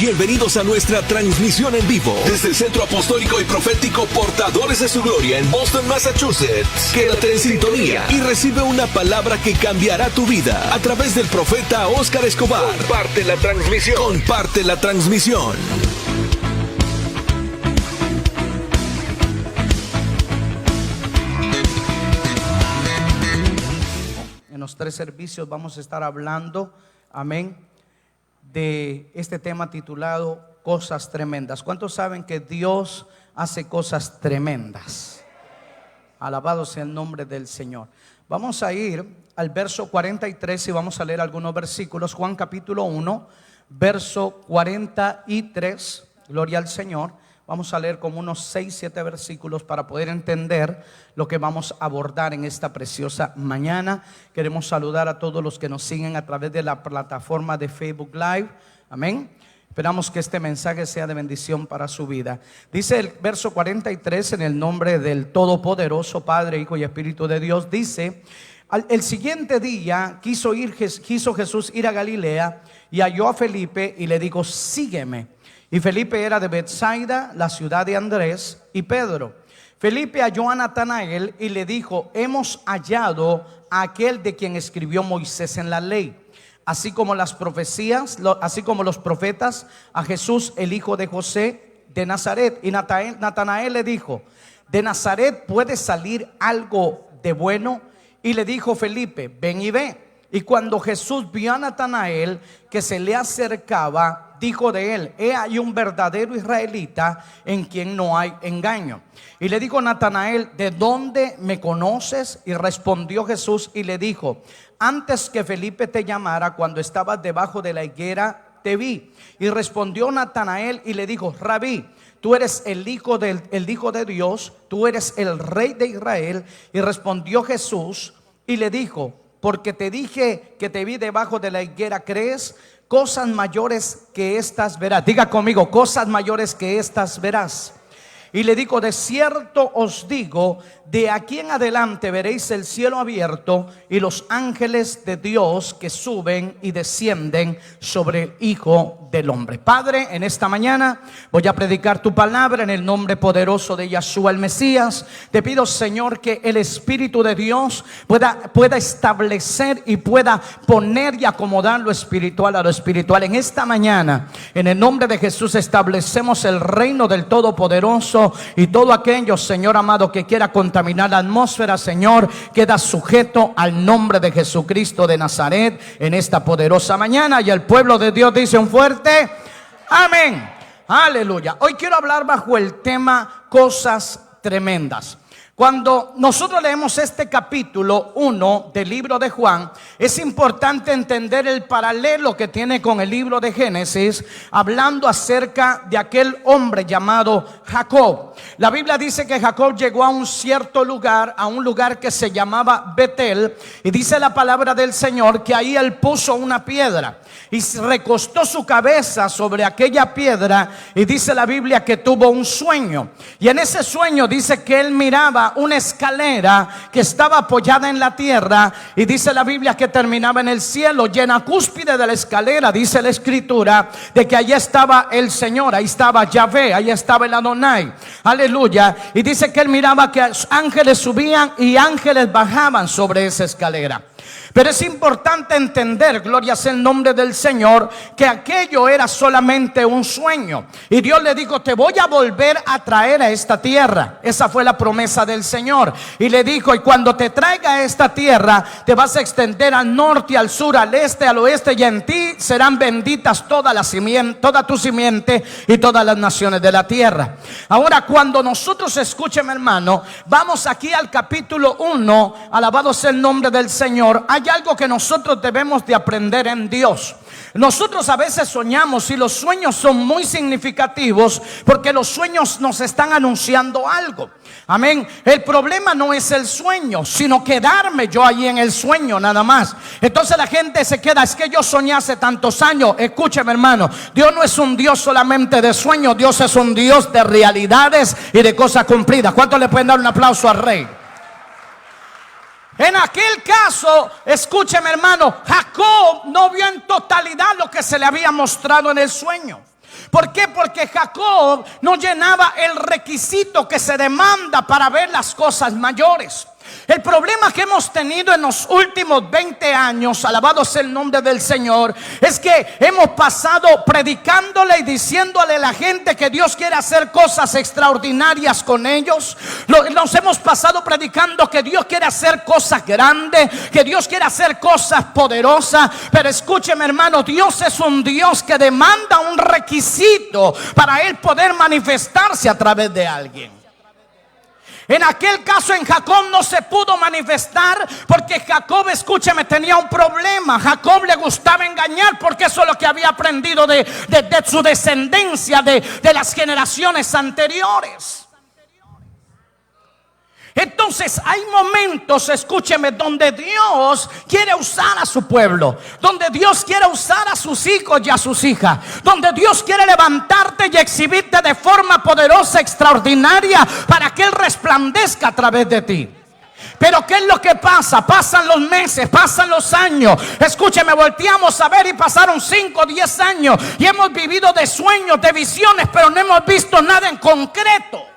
Bienvenidos a nuestra transmisión en vivo desde el Centro Apostólico y Profético Portadores de su Gloria en Boston, Massachusetts. Quédate en sintonía y recibe una palabra que cambiará tu vida a través del profeta Óscar Escobar. Comparte la transmisión. Comparte la transmisión. En los 3 servicios vamos a estar hablando, amén, de este tema titulado Cosas Tremendas. ¿Cuántos saben que Dios hace cosas tremendas? Alabado sea el nombre del Señor. Vamos a ir al verso 43 y vamos a leer algunos versículos. Juan capítulo 1, verso 43. Gloria al Señor. Vamos a leer como unos 6, 7 versículos para poder entender lo que vamos a abordar en esta preciosa mañana. Queremos saludar a todos los que nos siguen a través de la plataforma de Facebook Live. Amén. Esperamos que este mensaje sea de bendición para su vida. Dice el verso 43: en el nombre del Todopoderoso, Padre, Hijo y Espíritu de Dios. Dice: el siguiente día quiso Jesús ir a Galilea y halló a Felipe y le dijo: sígueme. Y Felipe era de Betsaida, la ciudad de Andrés y Pedro. Felipe halló a Natanael y le dijo: hemos hallado a aquel de quien escribió Moisés en la ley, así como las profecías, así como los profetas, a Jesús, el hijo de José de Nazaret. Y Natanael le dijo: ¿de Nazaret puede salir algo de bueno? Y le dijo Felipe: ven y ve. Y cuando Jesús vio a Natanael que se le acercaba, dijo de él: he ahí un verdadero israelita en quien no hay engaño. Y le dijo Natanael: ¿de dónde me conoces? Y respondió Jesús y le dijo: antes que Felipe te llamara, cuando estabas debajo de la higuera, te vi. Y respondió Natanael y le dijo: Rabí, tú eres el hijo de Dios, tú eres el Rey de Israel. Y respondió Jesús y le dijo: porque te dije que te vi debajo de la higuera, ¿crees? Cosas mayores que estas verás. Diga conmigo: cosas mayores que estas verás. Y le dijo: de cierto os digo, de aquí en adelante veréis el cielo abierto y los ángeles de Dios que suben y descienden sobre el Hijo del Hombre. Padre, en esta mañana voy a predicar tu palabra en el nombre poderoso de Yeshua el Mesías. Te pido, Señor, que el Espíritu de Dios pueda establecer y pueda poner y acomodar lo espiritual a lo espiritual. En esta mañana, en el nombre de Jesús, establecemos el reino del Todopoderoso. Y todo aquello, Señor amado, que quiera contaminar la atmósfera, Señor, queda sujeto al nombre de Jesucristo de Nazaret en esta poderosa mañana. Y el pueblo de Dios dice un fuerte amén. Aleluya. Hoy quiero hablar bajo el tema cosas tremendas. Cuando nosotros leemos este capítulo 1 del libro de Juan, es importante entender el paralelo que tiene con el libro de Génesis, hablando acerca de aquel hombre llamado Jacob. La Biblia dice que Jacob llegó a un cierto lugar, a un lugar que se llamaba Betel, y dice la palabra del Señor que ahí él puso una piedra y recostó su cabeza sobre aquella piedra, y dice la Biblia que tuvo un sueño. Y en ese sueño dice que él miraba una escalera que estaba apoyada en la tierra, y dice la Biblia que terminaba en el cielo, y en la cúspide de la escalera dice la escritura de que allí estaba el Señor, ahí estaba Yahvé, ahí estaba el Adonai, aleluya. Y dice que él miraba que ángeles subían y ángeles bajaban sobre esa escalera. Pero es importante entender, gloria sea el nombre del Señor, que aquello era solamente un sueño. Y Dios le dijo: te voy a volver a traer a esta tierra. Esa fue la promesa del Señor. Y le dijo: y cuando te traiga a esta tierra, te vas a extender al norte, al sur, al este, al oeste, y en ti serán benditas toda tu simiente y todas las naciones de la tierra. Ahora, cuando nosotros, escúcheme hermano, vamos aquí al capítulo 1, alabado sea el nombre del Señor. Hay algo que nosotros debemos de aprender en Dios. Nosotros a veces soñamos, y los sueños son muy significativos porque los sueños nos están anunciando algo. Amén. El problema no es el sueño, sino quedarme yo allí en el sueño nada más. Entonces la gente se queda: es que yo soñé hace tantos años. Escúcheme hermano, Dios no es un Dios solamente de sueños. Dios es un Dios de realidades y de cosas cumplidas. ¿Cuántos le pueden dar un aplauso al Rey? En aquel caso, escúcheme hermano, Jacob no vio en totalidad lo que se le había mostrado en el sueño. ¿Por qué? Porque Jacob no llenaba el requisito que se demanda para ver las cosas mayores. El problema que hemos tenido en los últimos 20 años, alabado sea el nombre del Señor, es que hemos pasado predicándole y diciéndole a la gente que Dios quiere hacer cosas extraordinarias con ellos. Nos hemos pasado predicando que Dios quiere hacer cosas grandes, que Dios quiere hacer cosas poderosas. Pero escúcheme, hermano, Dios es un Dios que demanda un requisito para Él poder manifestarse a través de alguien. En aquel caso en Jacob no se pudo manifestar porque Jacob, escúcheme, tenía un problema. Jacob le gustaba engañar porque eso es lo que había aprendido de su descendencia, de las generaciones anteriores. Entonces hay momentos, escúcheme, donde Dios quiere usar a su pueblo, donde Dios quiere usar a sus hijos y a sus hijas, donde Dios quiere levantarte y exhibirte de forma poderosa, extraordinaria, para que Él resplandezca a través de ti. Pero ¿qué es lo que pasa? Pasan los meses, pasan los años. Escúcheme, volteamos a ver y pasaron 5, 10 años y hemos vivido de sueños, de visiones, pero no hemos visto nada en concreto.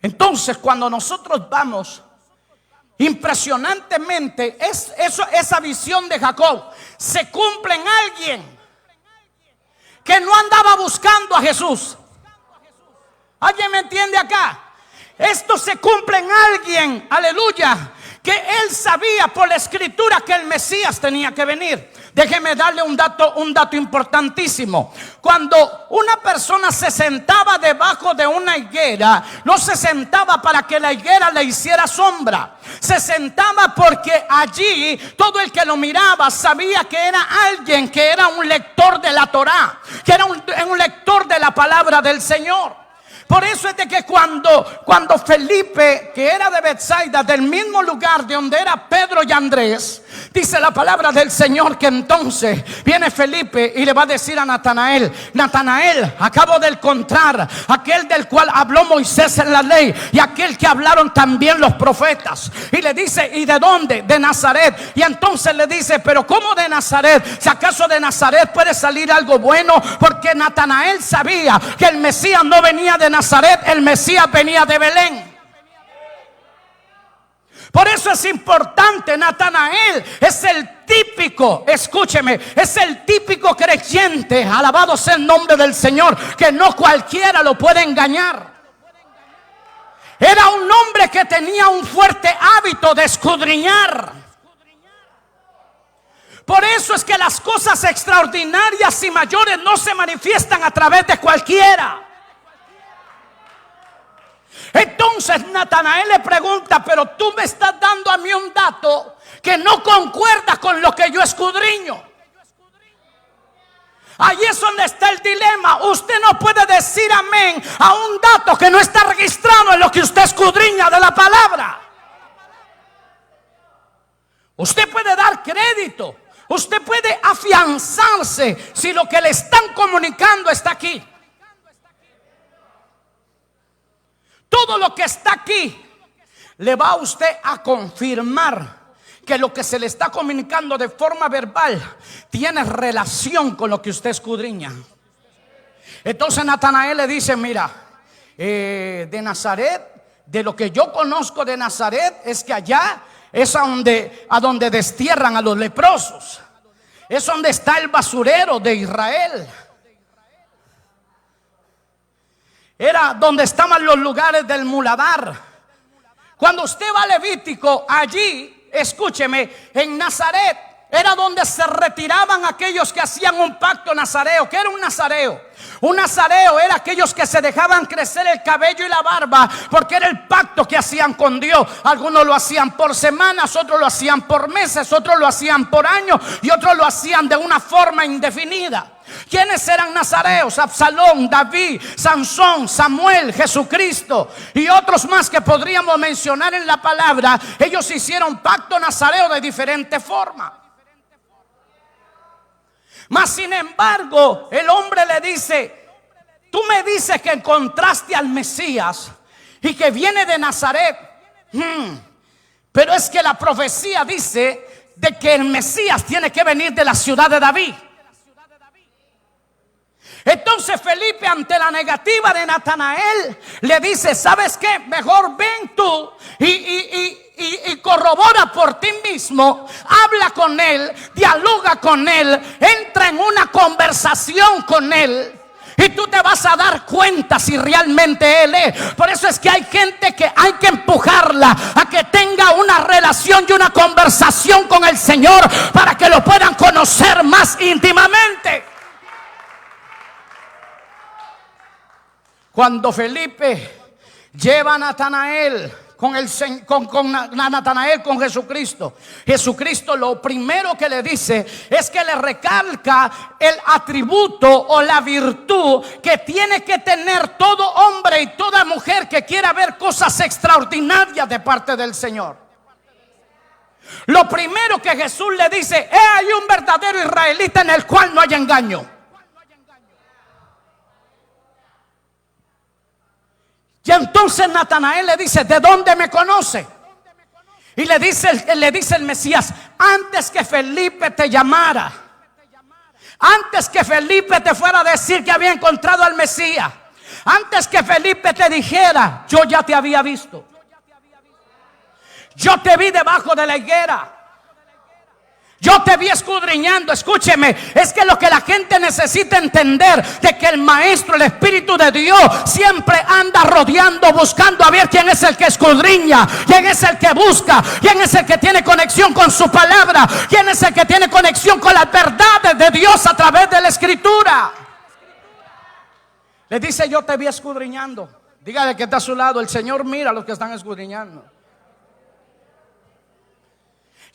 Entonces, cuando nosotros vamos, impresionantemente, esa visión de Jacob se cumple en alguien que no andaba buscando a Jesús. ¿Alguien me entiende acá? Esto se cumple en alguien, aleluya, que él sabía por la escritura que el Mesías tenía que venir. Déjeme darle un dato importantísimo. Cuando una persona se sentaba debajo de una higuera, no se sentaba para que la higuera le hiciera sombra. Se sentaba porque allí todo el que lo miraba sabía que era alguien que era un lector de la Torá, que era un lector de la palabra del Señor. Por eso es de que cuando Felipe, que era de Betsaida, del mismo lugar de donde era Pedro y Andrés, dice la palabra del Señor que entonces viene Felipe y le va a decir a Natanael: Natanael, acabo de encontrar aquel del cual habló Moisés en la ley y aquel que hablaron también los profetas. Y le dice: ¿y de dónde? De Nazaret. Y entonces le dice: pero ¿cómo de Nazaret? Si acaso de Nazaret puede salir algo bueno, porque Natanael sabía que el Mesías no venía de Nazaret, el Mesías venía de Belén. Por eso es importante. Natanael es el típico, escúcheme, es el típico creyente, alabado sea el nombre del Señor, que no cualquiera lo puede engañar. Era un hombre que tenía un fuerte hábito de escudriñar. Por eso es que las cosas extraordinarias y mayores no se manifiestan a través de cualquiera. Entonces Natanael le pregunta: pero tú me estás dando a mí un dato que no concuerda con lo que yo escudriño. Ahí es donde está el dilema. Usted no puede decir amén a un dato que no está registrado en lo que usted escudriña de la palabra. Usted puede dar crédito, usted puede afianzarse si lo que le están comunicando está aquí. Todo lo que está aquí le va a usted a confirmar que lo que se le está comunicando de forma verbal tiene relación con lo que usted escudriña. Entonces Natanael le dice: mira, de Nazaret, de lo que yo conozco de Nazaret, es que allá es a donde destierran a los leprosos. Es donde está el basurero de Israel. Era donde estaban los lugares del muladar. Cuando usted va a Levítico, allí, escúcheme, en Nazaret era donde se retiraban aquellos que hacían un pacto nazareo. ¿Qué era un nazareo? Un nazareo era aquellos que se dejaban crecer el cabello y la barba, porque era el pacto que hacían con Dios. Algunos lo hacían por semanas, otros lo hacían por meses, otros lo hacían por años y otros lo hacían de una forma indefinida. ¿Quiénes eran nazareos? Absalón, David, Sansón, Samuel, Jesucristo y otros más que podríamos mencionar en la palabra. Ellos hicieron pacto nazareo de diferente forma. Mas sin embargo, el hombre le dice: tú me dices que encontraste al Mesías y que viene de Nazaret, pero es que la profecía dice de que el Mesías tiene que venir de la ciudad de David. Entonces Felipe, ante la negativa de Natanael, le dice: ¿sabes qué? Mejor ven tú y corrobora por ti mismo. Habla con él, dialoga con él, entra en una conversación con él, y tú te vas a dar cuenta si realmente él es. Por eso es que hay gente que hay que empujarla a que tenga una relación y una conversación con el Señor, para que lo puedan conocer más íntimamente. Cuando Felipe lleva a Natanael con Jesucristo, Jesucristo lo primero que le dice es que le recalca el atributo o la virtud que tiene que tener todo hombre y toda mujer que quiera ver cosas extraordinarias de parte del Señor. Lo primero que Jesús le dice: hay un verdadero israelita en el cual no hay engaño. Y entonces Natanael le dice: ¿de dónde me conoce? Y le dice el Mesías: antes que Felipe te llamara, antes que Felipe te fuera a decir que había encontrado al Mesías, antes que Felipe te dijera, yo ya te había visto. Yo te vi debajo de la higuera. Yo te vi escudriñando. Escúcheme, es que lo que la gente necesita entender, de que el Maestro, el Espíritu de Dios, siempre anda rodeando, buscando a ver quién es el que escudriña, quién es el que busca, quién es el que tiene conexión con su palabra, quién es el que tiene conexión con las verdades de Dios a través de la Escritura. Le dice: yo te vi escudriñando. Dígale que está a su lado: el Señor mira a los que están escudriñando.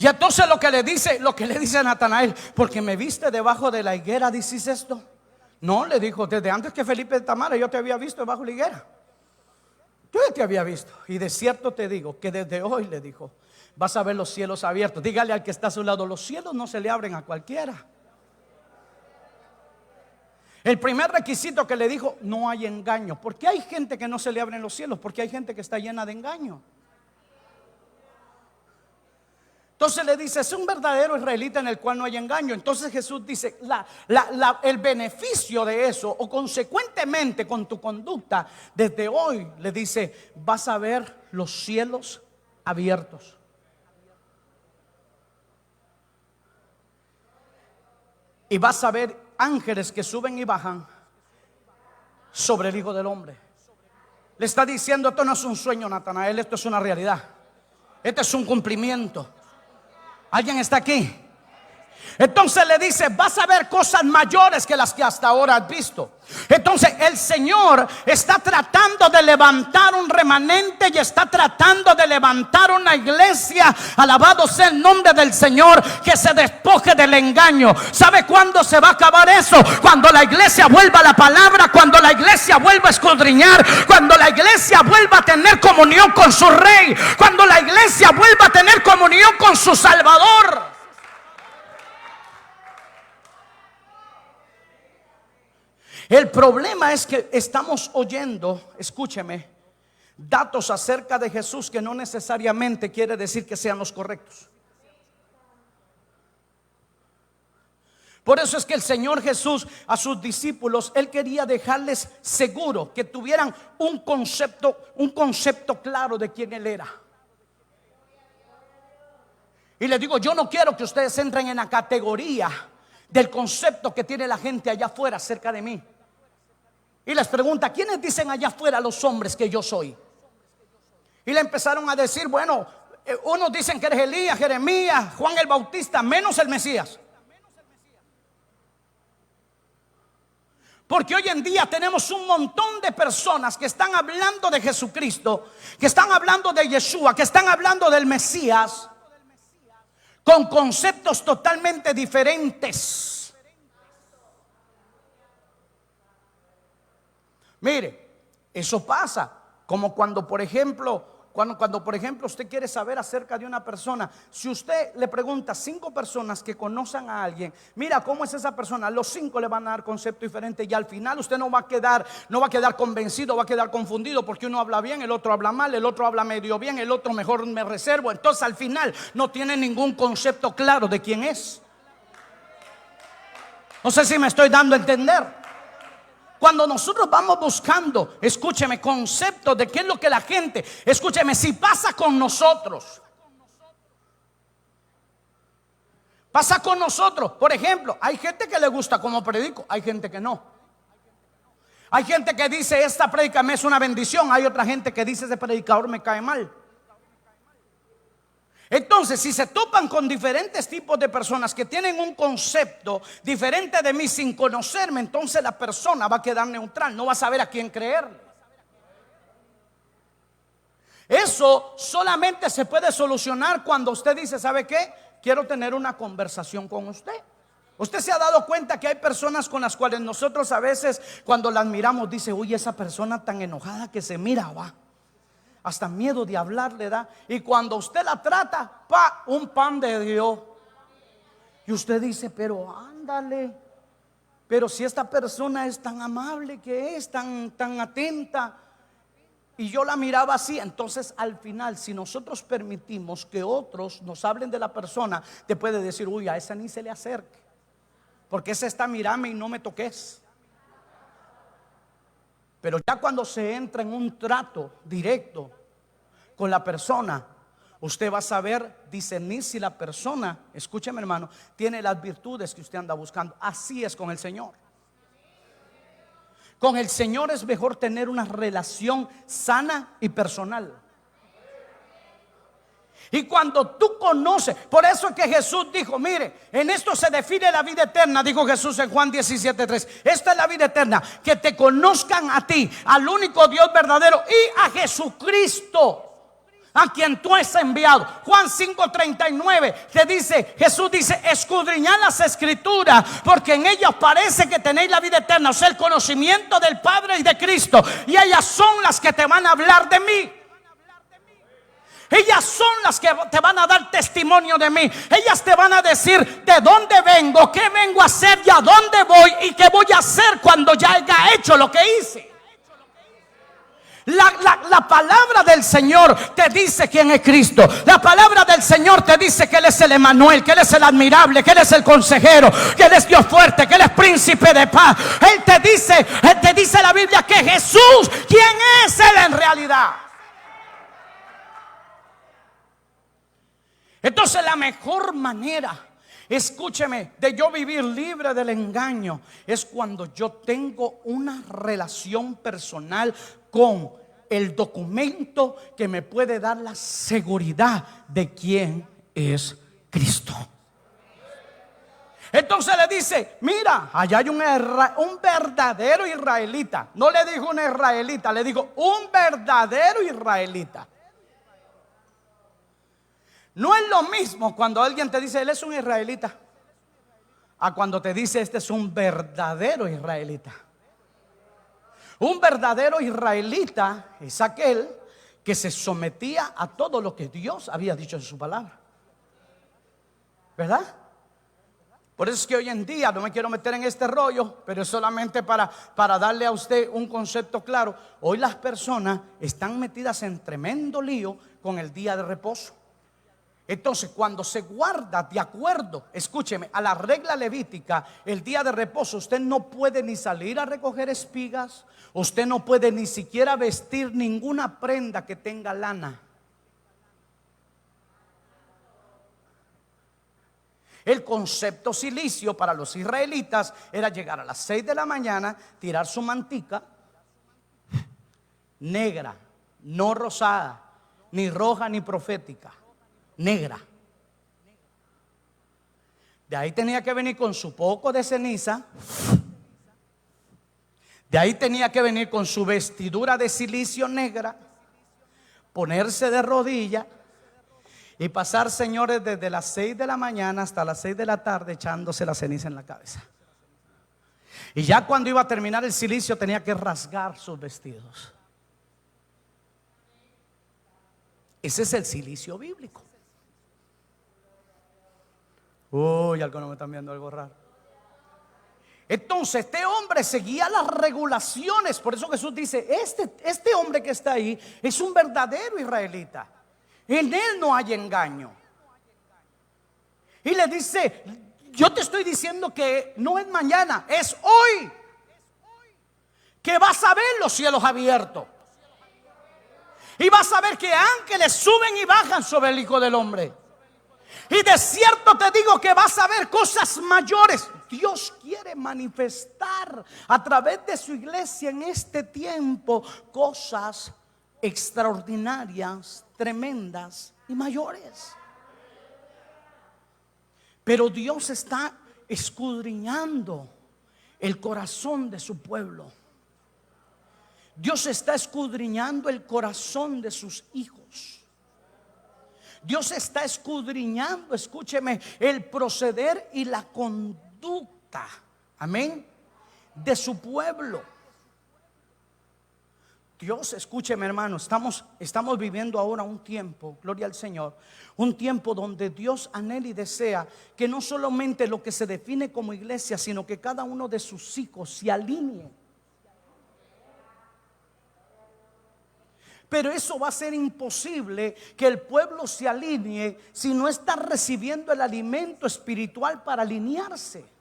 Y entonces lo que le dice a Natanael: porque me viste debajo de la higuera, ¿dices esto? No, le dijo: desde antes que Felipe te amara, yo te había visto debajo de la higuera. Yo ya te había visto. Y de cierto te digo que desde hoy, le dijo, vas a ver los cielos abiertos. Dígale al que está a su lado: los cielos no se le abren a cualquiera. El primer requisito que le dijo: no hay engaño. ¿Por qué hay gente que no se le abren los cielos? Porque hay gente que está llena de engaño. Entonces le dice: es un verdadero israelita en el cual no hay engaño. Entonces Jesús dice: el beneficio de eso, o consecuentemente con tu conducta, desde hoy, le dice, vas a ver los cielos abiertos. Y vas a ver ángeles que suben y bajan sobre el Hijo del Hombre. Le está diciendo: esto no es un sueño, Natanael, esto es una realidad. Este es un cumplimiento. ¿Alguien está aquí? Entonces le dice: vas a ver cosas mayores que las que hasta ahora has visto. Entonces el Señor está tratando de levantar un remanente y está tratando de levantar una iglesia, alabado sea el nombre del Señor, que se despoje del engaño. ¿Sabe cuándo se va a acabar eso? Cuando la iglesia vuelva a la palabra, cuando la iglesia vuelva a escudriñar, cuando la iglesia vuelva a tener comunión con su Rey, cuando la iglesia vuelva a tener comunión con su Salvador. El problema es que estamos oyendo, escúcheme, datos acerca de Jesús que no necesariamente quiere decir que sean los correctos. Por eso es que el Señor Jesús a sus discípulos, Él quería dejarles seguro que tuvieran un concepto claro de quién Él era. Y les digo: yo no quiero que ustedes entren en la categoría del concepto que tiene la gente allá afuera acerca de mí. Y les pregunta: ¿quiénes dicen allá afuera los hombres que yo soy? Y le empezaron a decir: bueno, unos dicen que eres Elías, Jeremías, Juan el Bautista, menos el Mesías. Porque hoy en día tenemos un montón de personas que están hablando de Jesucristo, que están hablando de Yeshua, que están hablando del Mesías, con conceptos totalmente diferentes. Mire, eso pasa como cuando, por ejemplo, Cuando, por ejemplo, usted quiere saber acerca de una persona, si usted le pregunta a 5 personas que conozcan a alguien, mira cómo es esa persona, los 5 le van a dar concepto diferente y al final usted no va a quedar convencido, va a quedar confundido porque uno habla bien, el otro habla mal, el otro habla medio bien, el otro mejor me reservo. Entonces al final no tiene ningún concepto claro de quién es. No sé si me estoy dando a entender. Cuando nosotros vamos buscando, escúcheme, conceptos de qué es lo que la gente, escúcheme, si pasa con nosotros. Pasa con nosotros. Por ejemplo, hay gente que le gusta como predico, hay gente que no. Hay gente que dice, esta prédica me es una bendición. Hay otra gente que dice, ese predicador me cae mal. Entonces, si se topan con diferentes tipos de personas que tienen un concepto diferente de mí sin conocerme, entonces la persona va a quedar neutral, no va a saber a quién creerle. Eso solamente se puede solucionar cuando usted dice, ¿sabe qué? Quiero tener una conversación con usted. Usted se ha dado cuenta que hay personas con las cuales nosotros a veces cuando las miramos dice, uy, esa persona tan enojada que se mira, va. Hasta miedo de hablar le da. Y cuando usted la trata, un pan de Dios. Y usted dice, pero ándale. Pero si esta persona es tan amable, que es tan atenta. Y yo la miraba así. Entonces al final, si nosotros permitimos que otros nos hablen de la persona, te puede decir, uy, a esa ni se le acerque, porque esa está mirame y no me toques. Pero ya cuando se entra en un trato directo con la persona, usted va a saber discernir si la persona, escúcheme hermano, tiene las virtudes que usted anda buscando. Así es con el Señor. Con el Señor es mejor tener una relación sana y personal. Y cuando tú conoces, por eso es que Jesús dijo, mire, en esto se define la vida eterna, dijo Jesús en Juan 17:3. Esta es la vida eterna, que te conozcan a ti, al único Dios verdadero, y a Jesucristo, a quien tú has enviado. Juan 5:39 te dice, Jesús dice, escudriñad las escrituras, porque en ellas parece que tenéis la vida eterna, o sea, el conocimiento del Padre y de Cristo, y ellas son las que te van a hablar de mí. Ellas son las que te van a dar testimonio de mí. Ellas te van a decir de dónde vengo, qué vengo a hacer y a dónde voy y qué voy a hacer cuando ya haya hecho lo que hice. La palabra del Señor te dice quién es Cristo. La palabra del Señor te dice que Él es el Emanuel, que Él es el admirable, que Él es el consejero, que Él es Dios fuerte, que Él es príncipe de paz. Él te dice la Biblia que Jesús, ¿quién es Él en realidad? Entonces la mejor manera, escúcheme, de yo vivir libre del engaño es cuando yo tengo una relación personal con el documento que me puede dar la seguridad de quién es Cristo. Entonces le dice, mira, allá hay un verdadero israelita. No le dijo un israelita, le dijo un verdadero israelita. No es lo mismo cuando alguien te dice, él es un israelita, a cuando te dice, este es un verdadero israelita. Un verdadero israelita es aquel que se sometía a todo lo que Dios había dicho en su palabra, ¿verdad? Por eso es que hoy en día, no me quiero meter en este rollo, pero es solamente para darle a usted un concepto claro. Hoy las personas están metidas en tremendo lío con el día de reposo. Entonces, cuando se guarda de acuerdo, escúcheme, a la regla levítica, el día de reposo, usted no puede ni salir a recoger espigas, usted no puede ni siquiera vestir ninguna prenda que tenga lana. El concepto silicio para los israelitas era llegar a las 6 de la mañana, tirar su mantica negra, no rosada, ni roja, ni profética. Negra. De ahí tenía que venir con su poco de ceniza. De ahí tenía que venir con su vestidura de silicio negra, ponerse de rodillas y pasar, señores, desde las 6 de la mañana hasta las 6 de la tarde echándose la ceniza en la cabeza. Y ya cuando iba a terminar el silicio tenía que rasgar sus vestidos. Ese es el cilicio bíblico. Uy, algo no me están viendo, algo raro. Entonces este hombre seguía las regulaciones. Por eso Jesús dice, este hombre que está ahí es un verdadero israelita. En él no hay engaño. Y le dice, yo te estoy diciendo que no es mañana, es hoy que vas a ver los cielos abiertos. Y vas a ver que ángeles suben y bajan sobre el Hijo del Hombre. Y de cierto te digo que vas a ver cosas mayores. Dios quiere manifestar a través de su iglesia en este tiempo cosas extraordinarias, tremendas y mayores. Pero Dios está escudriñando el corazón de su pueblo. Dios está escudriñando el corazón de sus hijos. Dios está escudriñando, escúcheme, el proceder y la conducta, amén, de su pueblo. Dios, escúcheme hermano, estamos viviendo ahora un tiempo, gloria al Señor, un tiempo donde Dios anhela y desea que no solamente lo que se define como iglesia, sino que cada uno de sus hijos se alinee. Pero eso va a ser imposible que el pueblo se alinee si no está recibiendo el alimento espiritual para alinearse.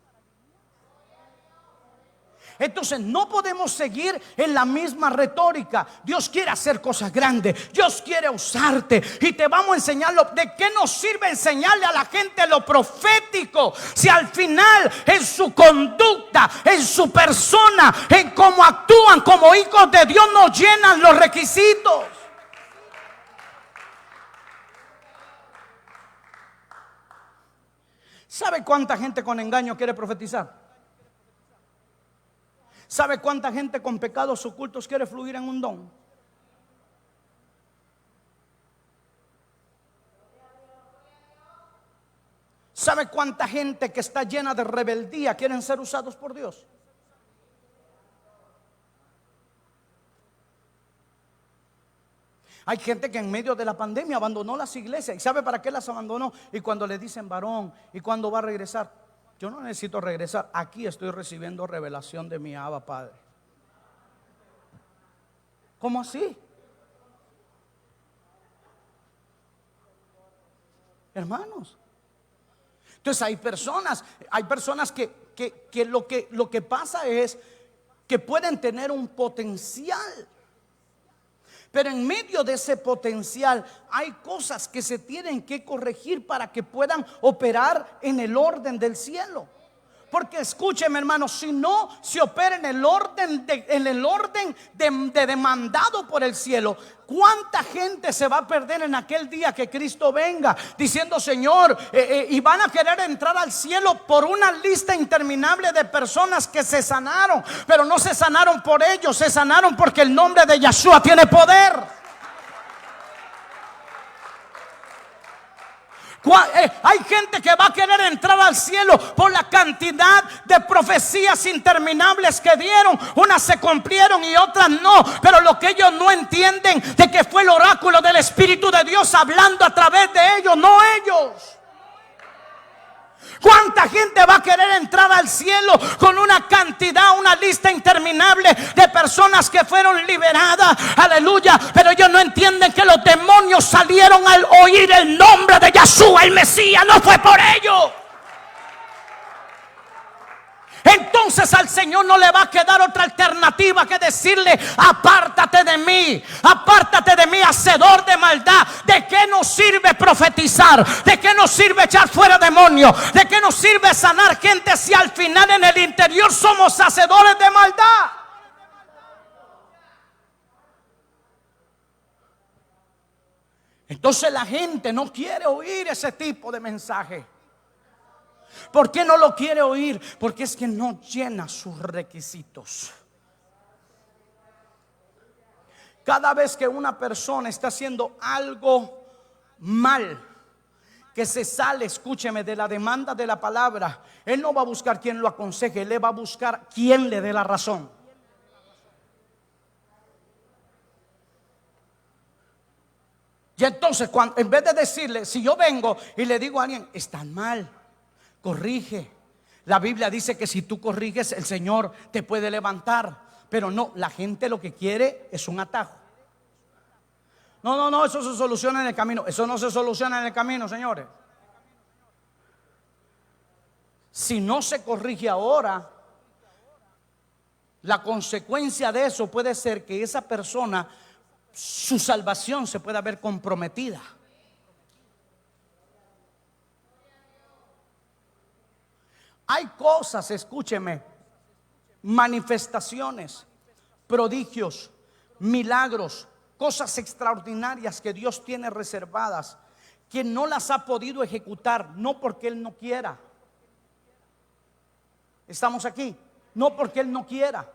Entonces no podemos seguir en la misma retórica. Dios quiere hacer cosas grandes, Dios quiere usarte y te vamos a enseñarlo. ¿De qué nos sirve enseñarle a la gente lo profético si al final en su conducta, en su persona, en cómo actúan como hijos de Dios no llenan los requisitos? ¿Sabe cuánta gente con engaño quiere profetizar? ¿Sabe cuánta gente con pecados ocultos quiere fluir en un don? ¿Sabe cuánta gente que está llena de rebeldía quieren ser usados por Dios? Hay gente que en medio de la pandemia abandonó las iglesias. ¿Y sabe para qué las abandonó? Y cuando le dicen varón, ¿y cuándo va a regresar? Yo no necesito regresar, aquí estoy recibiendo revelación de mi Abba Padre. ¿Cómo así? Hermanos. Entonces hay personas que lo que pasa es que pueden tener un potencial. Pero en medio de ese potencial hay cosas que se tienen que corregir para que puedan operar en el orden del cielo. Porque escúcheme hermano, si no se opera en el orden de demandado por el cielo, ¿cuánta gente se va a perder en aquel día que Cristo venga diciendo Señor, y van a querer entrar al cielo por una lista interminable de personas que se sanaron, pero no se sanaron por ellos, se sanaron porque el nombre de Yeshua tiene poder? Hay gente que va a querer entrar al cielo por la cantidad de profecías interminables que dieron. Unas se cumplieron y otras no. Pero lo que ellos no entienden de que fue el oráculo del Espíritu de Dios hablando a través de ellos, no ellos. ¿Cuánta gente va a querer entrar al cielo con una cantidad, una lista interminable de personas que fueron liberadas? Aleluya. Pero ellos no entienden que los demonios salieron al oír el nombre de Yeshua, el Mesías. No fue por ellos. Entonces al Señor no le va a quedar otra alternativa que decirle: apártate de mí, hacedor de maldad. ¿De qué nos sirve profetizar? ¿De qué nos sirve echar fuera demonios? ¿De qué nos sirve sanar gente si al final en el interior somos hacedores de maldad? Entonces la gente no quiere oír ese tipo de mensaje. ¿Por qué no lo quiere oír? Porque es que no llena sus requisitos. Cada vez que una persona está haciendo algo mal, que se sale, escúcheme, de la demanda de la palabra, él no va a buscar quien lo aconseje, él le va a buscar quien le dé la razón. Y entonces, en vez de decirle, si yo vengo y le digo a alguien, están mal, corrige. La Biblia dice que si tú corriges, el Señor te puede levantar. Pero no, la gente lo que quiere es un atajo. No, eso se soluciona en el camino. Eso no se soluciona en el camino, señores. Si no se corrige ahora, la consecuencia de eso puede ser que esa persona, su salvación se pueda ver comprometida. Hay cosas, escúcheme, manifestaciones, prodigios, milagros, cosas extraordinarias que Dios tiene reservadas, que no las ha podido ejecutar, no porque Él no quiera. Estamos aquí, no porque Él no quiera,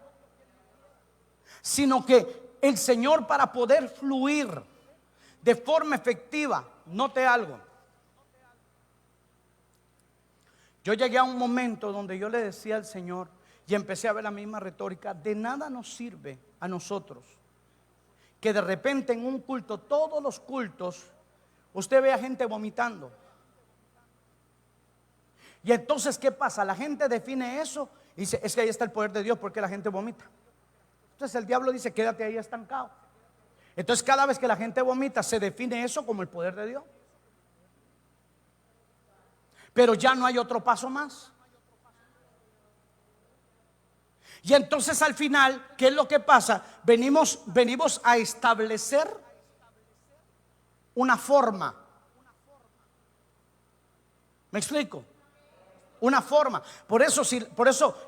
sino que el Señor, para poder fluir de forma efectiva, note algo. Yo llegué a un momento donde yo le decía al Señor, y empecé a ver la misma retórica: de nada nos sirve a nosotros que de repente en un culto, todos los cultos, usted ve a gente vomitando. Y entonces, ¿qué pasa? La gente define eso y dice, es que ahí está el poder de Dios porque la gente vomita. Entonces el diablo dice, quédate ahí estancado. Entonces cada vez que la gente vomita, se define eso como el poder de Dios. Pero ya no hay otro paso más. Y entonces al final, ¿qué es lo que pasa? Venimos a establecer una forma. ¿Me explico? Una forma. Por eso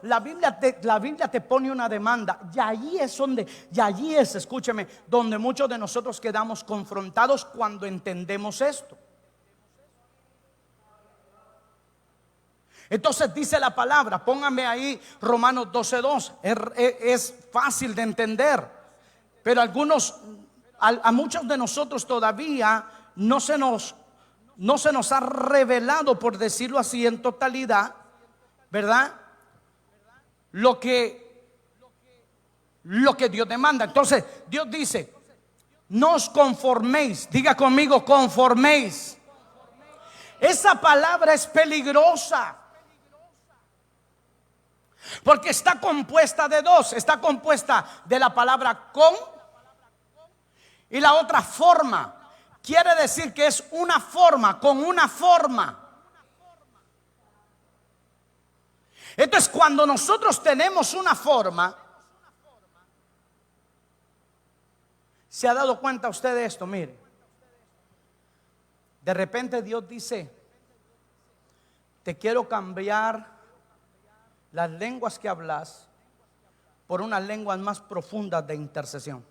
la Biblia te pone una demanda. Y allí es, escúcheme, donde muchos de nosotros quedamos confrontados cuando entendemos esto. Entonces dice la palabra, póngame ahí Romanos 12:2. Es fácil de entender, pero a muchos de nosotros todavía no se nos ha revelado, por decirlo así, en totalidad, ¿verdad? Lo que Dios demanda. Entonces Dios dice, no os conforméis. Diga conmigo, conforméis. Esa palabra es peligrosa, porque está compuesta de dos. Está compuesta de la palabra con y la otra forma. Quiere decir que es una forma con una forma. Entonces, cuando nosotros tenemos una forma, ¿se ha dado cuenta usted de esto? Mire, de repente Dios dice, te quiero cambiar las lenguas que hablas por unas lenguas más profundas de intercesión.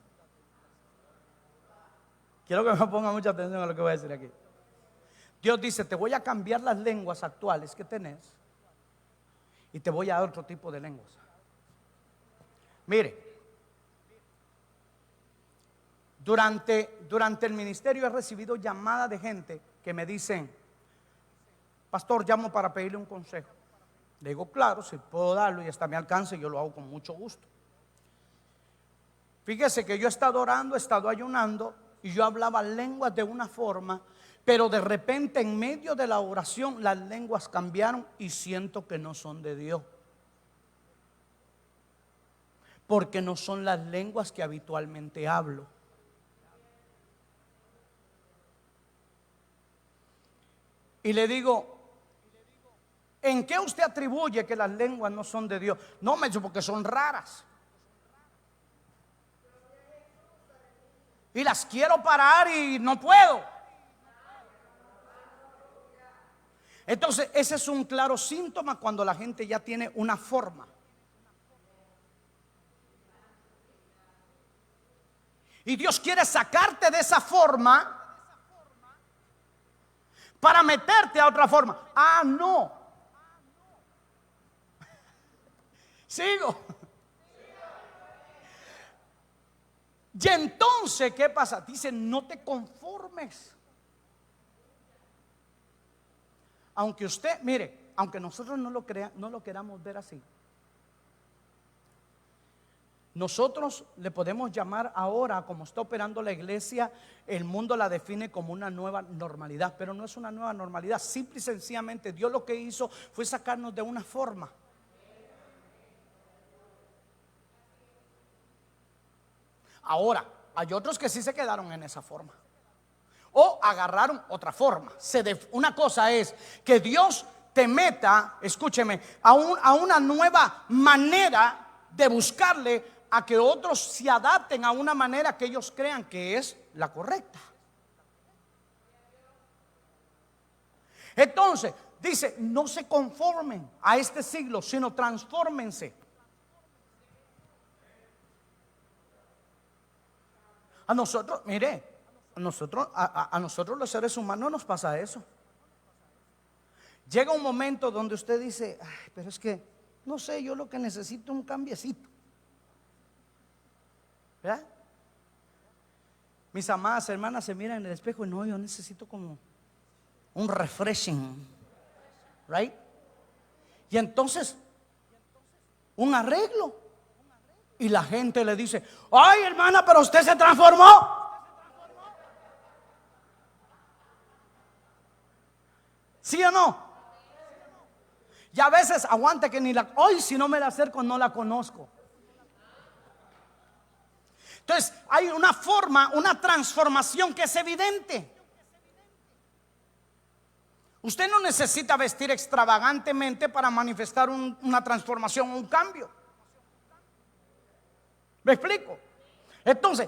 Quiero que me ponga mucha atención a lo que voy a decir aquí. Dios dice, te voy a cambiar las lenguas actuales que tenés y te voy a dar otro tipo de lenguas. Mire, durante el ministerio he recibido llamadas de gente que me dicen, pastor, llamo para pedirle un consejo. Le digo, claro, si puedo darlo y hasta mi alcance, yo lo hago con mucho gusto. Fíjese que yo he estado orando, he estado ayunando, y yo hablaba lenguas de una forma, pero de repente en medio de la oración las lenguas cambiaron y siento que no son de Dios, porque no son las lenguas que habitualmente hablo. Y le digo, ¿en qué usted atribuye que las lenguas no son de Dios? No, me dice, porque son raras. Y las quiero parar y no puedo. Entonces ese es un claro síntoma cuando la gente ya tiene una forma. Y Dios quiere sacarte de esa forma para meterte a otra forma. Ah, no. Sigo. Y entonces, ¿qué pasa? Dice, no te conformes. Aunque usted, mire, aunque nosotros no lo queramos ver así, Nosotros le podemos llamar ahora, como está operando la iglesia, el mundo la define como una nueva normalidad, pero no es una nueva normalidad. Simple y sencillamente Dios lo que hizo fue sacarnos de una forma. Ahora, hay otros que sí se quedaron en esa forma o agarraron otra forma. Una cosa es que Dios te meta, escúcheme, a una nueva manera de buscarle, a que otros se adapten a una manera que ellos crean que es la correcta. Entonces, dice, no se conformen a este siglo, sino transfórmense. A nosotros, mire, a nosotros los seres humanos nos pasa eso. Llega un momento donde usted dice, ay, pero es que, no sé, yo lo que necesito es un cambiecito. ¿Verdad? Mis amadas hermanas se miran en el espejo y no, yo necesito como un refreshing, right? Y entonces un arreglo, y la gente le dice, ay, hermana, pero usted se transformó. ¿Sí o no? Y a veces aguante que ni hoy si no me la acerco no la conozco. Entonces hay una forma, una transformación que es evidente. Usted no necesita vestir extravagantemente para manifestar una transformación o un cambio. ¿Me explico? Entonces,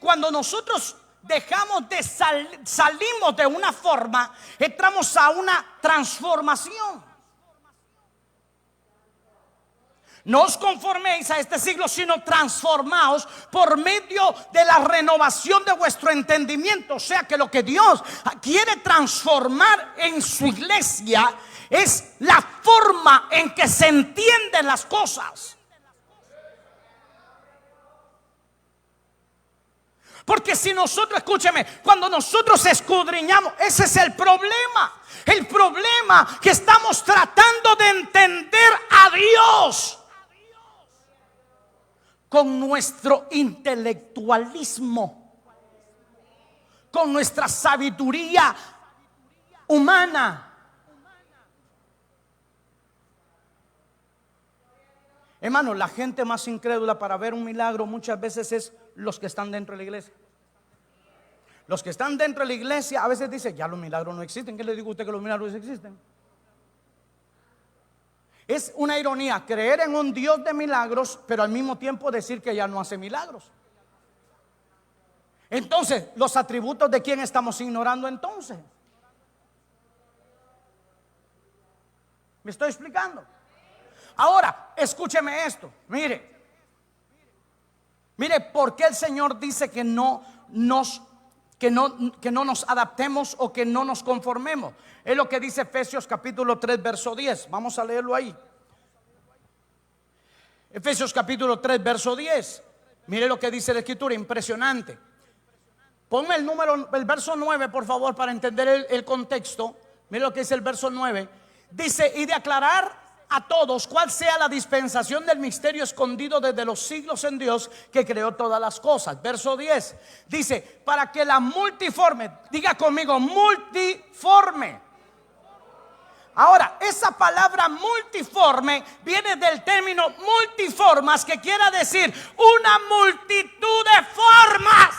cuando nosotros dejamos de salimos de una forma, entramos a una transformación. No os conforméis a este siglo, sino transformaos por medio de la renovación de vuestro entendimiento. O sea que lo que Dios quiere transformar en su iglesia es la forma en que se entienden las cosas. Porque si nosotros, escúcheme, cuando nosotros escudriñamos, ese es el problema. El problema que estamos tratando de entender a Dios con nuestro intelectualismo, con nuestra sabiduría humana. Hermano, la gente más incrédula para ver un milagro muchas veces es los que están dentro de la iglesia. Los que están dentro de la iglesia a veces dicen, ya los milagros no existen. ¿Qué le digo a usted que los milagros existen? Es una ironía creer en un Dios de milagros, pero al mismo tiempo decir que ya no hace milagros. Entonces, ¿los atributos de quién estamos ignorando entonces? ¿Me estoy explicando? Ahora, escúcheme esto. Mire, ¿por qué el Señor dice que no nos adaptemos o que no nos conformemos? Es lo que dice Efesios capítulo 3 verso 10. Vamos a leerlo ahí. Efesios capítulo 3 verso 10. Mire lo que dice la escritura, impresionante. Ponme el verso 9 por favor para entender el contexto. Mire lo que dice el verso 9. Dice, y de aclarar a todos cuál sea la dispensación del misterio escondido desde los siglos en Dios que creó todas las cosas. Verso 10 dice, para que la multiforme, diga conmigo, multiforme. Ahora, esa palabra multiforme viene del término multiformas, que quiere decir una multitud de formas.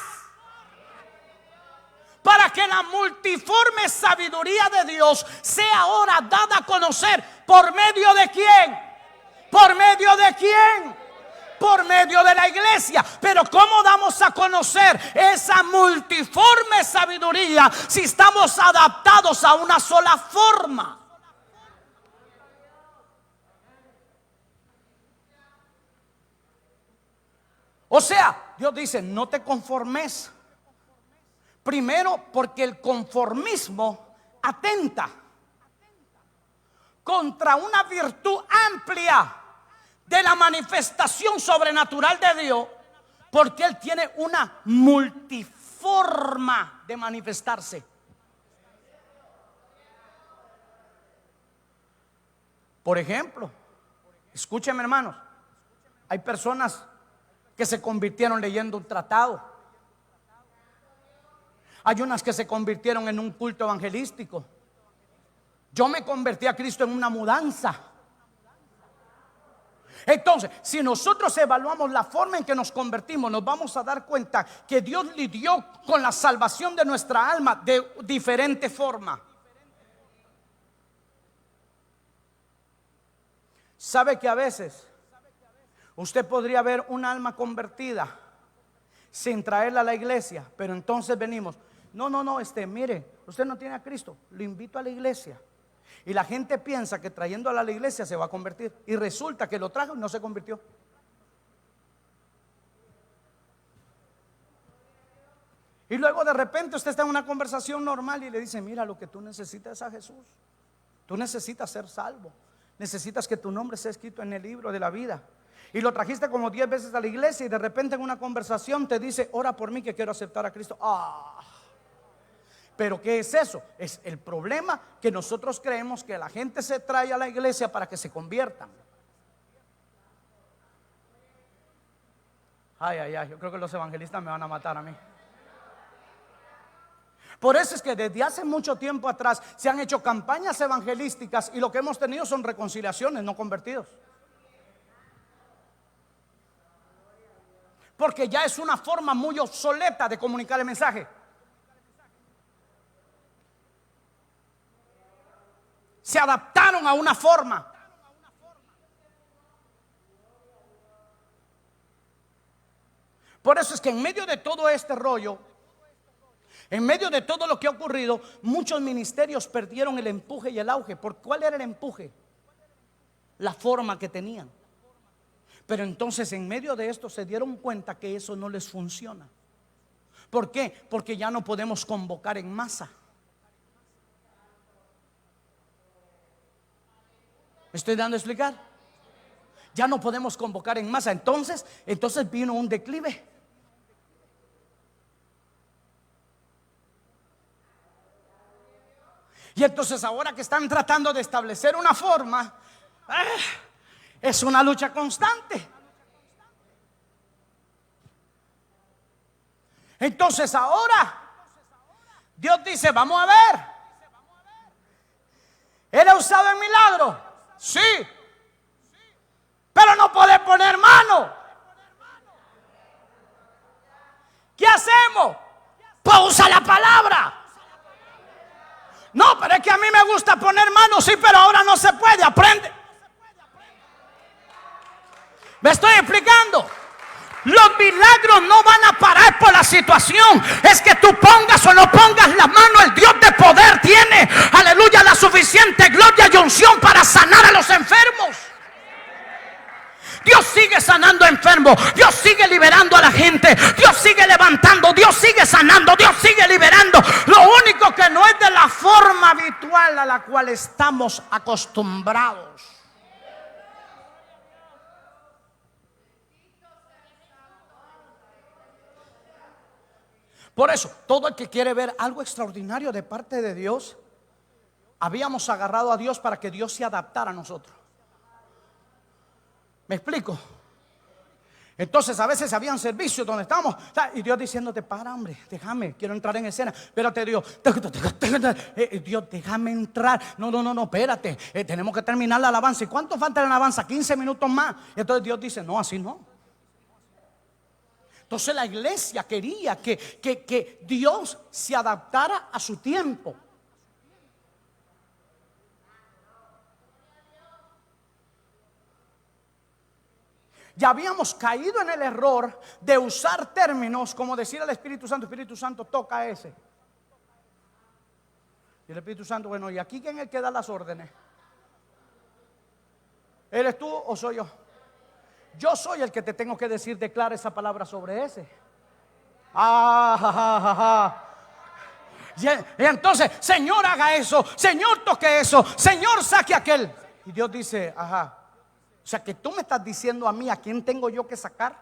Para que la multiforme sabiduría de Dios sea ahora dada a conocer. ¿Por medio de quién? ¿Por medio de quién? Por medio de la iglesia. Pero ¿cómo damos a conocer esa multiforme sabiduría si estamos adaptados a una sola forma? O sea, Dios dice, no te conformes. Primero, porque el conformismo atenta contra una virtud amplia de la manifestación sobrenatural de Dios, porque Él tiene una multiforma de manifestarse. Por ejemplo, escúchenme hermanos, hay personas que se convirtieron leyendo un tratado. Hay unas que se convirtieron en un culto evangelístico. Yo me convertí a Cristo en una mudanza. Entonces, si nosotros evaluamos la forma en que nos convertimos, nos vamos a dar cuenta que Dios lidió con la salvación de nuestra alma de diferente forma. ¿Sabe que a veces usted podría ver un alma convertida sin traerla a la iglesia? Pero entonces venimos, no, mire, usted no tiene a Cristo, lo invito a la iglesia. Y la gente piensa que trayéndola a la iglesia se va a convertir. Y resulta que lo trajo y no se convirtió. Y luego de repente usted está en una conversación normal y le dice, mira, lo que tú necesitas es a Jesús. Tú necesitas ser salvo. Necesitas que tu nombre sea escrito en el libro de la vida. Y lo trajiste como 10 veces a la iglesia y de repente en una conversación te dice, ora por mí que quiero aceptar a Cristo. Pero ¿qué es eso? Es el problema que nosotros creemos que la gente se trae a la iglesia para que se conviertan. Yo creo que los evangelistas me van a matar a mí. Por eso es que desde hace mucho tiempo atrás se han hecho campañas evangelísticas y lo que hemos tenido son reconciliaciones, no convertidos. Porque ya es una forma muy obsoleta de comunicar el mensaje. Se adaptaron a una forma. Por eso es que en medio de todo este rollo, en medio de todo lo que ha ocurrido, muchos ministerios perdieron el empuje y el auge. ¿Por cuál era el empuje? La forma que tenían. Pero entonces en medio de esto se dieron cuenta que eso no les funciona. ¿Por qué? Porque ya no podemos convocar en masa. ¿Me estoy dando a explicar? Ya no podemos convocar en masa. Entonces vino un declive. Y entonces ahora que están tratando de establecer una forma, es una lucha constante. Entonces ahora Dios dice, vamos a ver, ¿era usado en milagro? Sí, pero no puede poner mano. ¿Qué hacemos? Pues usa la palabra. No, pero es que a mí me gusta poner mano, sí, pero ahora no se puede, aprende. ¿Me estoy explicando? Los milagros no van a parar por la situación. Es que tú pongas o no pongas la mano, el Dios de poder tiene, aleluya, la suficiente gloria y unción para sanar a los enfermos. Dios sigue sanando enfermos, Dios sigue liberando a la gente, Dios sigue levantando, Dios sigue sanando, Dios sigue liberando. Lo único que no es de la forma habitual a la cual estamos acostumbrados. Por eso, todo el que quiere ver algo extraordinario de parte de Dios, habíamos agarrado a Dios para que Dios se adaptara a nosotros. ¿Me explico? Entonces a veces habían servicios donde estábamos y Dios diciéndote, para hombre, déjame, quiero entrar en escena. Espérate Dios, Dios, déjame entrar. No, espérate, tenemos que terminar la alabanza. ¿Y cuánto falta la alabanza? 15 minutos más. Y entonces Dios dice, no, así no. Entonces la iglesia quería que Dios se adaptara a su tiempo. Ya habíamos caído en el error de usar términos como decir al Espíritu Santo, toca ese. Y el Espíritu Santo, bueno, ¿y aquí quién es el que da las órdenes? ¿Eres tú o soy yo? Yo soy el que te tengo que decir, declara esa palabra sobre ese. Y entonces, Señor, haga eso, Señor, toque eso, Señor, saque aquel. Y Dios dice, o sea que tú me estás diciendo a mí a quién tengo yo que sacar.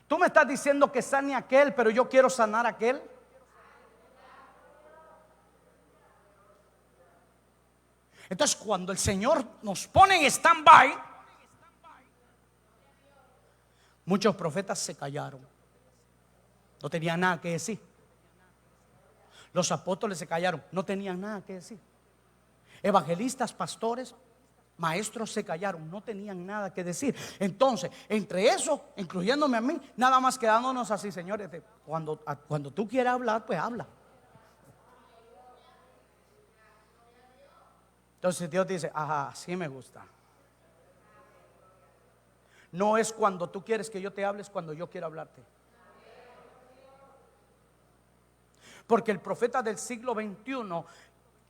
Tú me estás diciendo que sane aquel, pero yo quiero sanar aquel. Entonces cuando el Señor nos pone en stand-by, Muchos profetas se callaron, no tenían nada que decir. Los apóstoles se callaron, no tenían nada que decir. Evangelistas, pastores, maestros se callaron, no tenían nada que decir. Entonces, entre eso, incluyéndome a mí, nada más quedándonos así, señores, cuando tú quieras hablar, pues habla. Entonces Dios dice, ajá, sí me gusta. No es cuando tú quieres que yo te hable, es cuando yo quiero hablarte. Porque el profeta del siglo XXI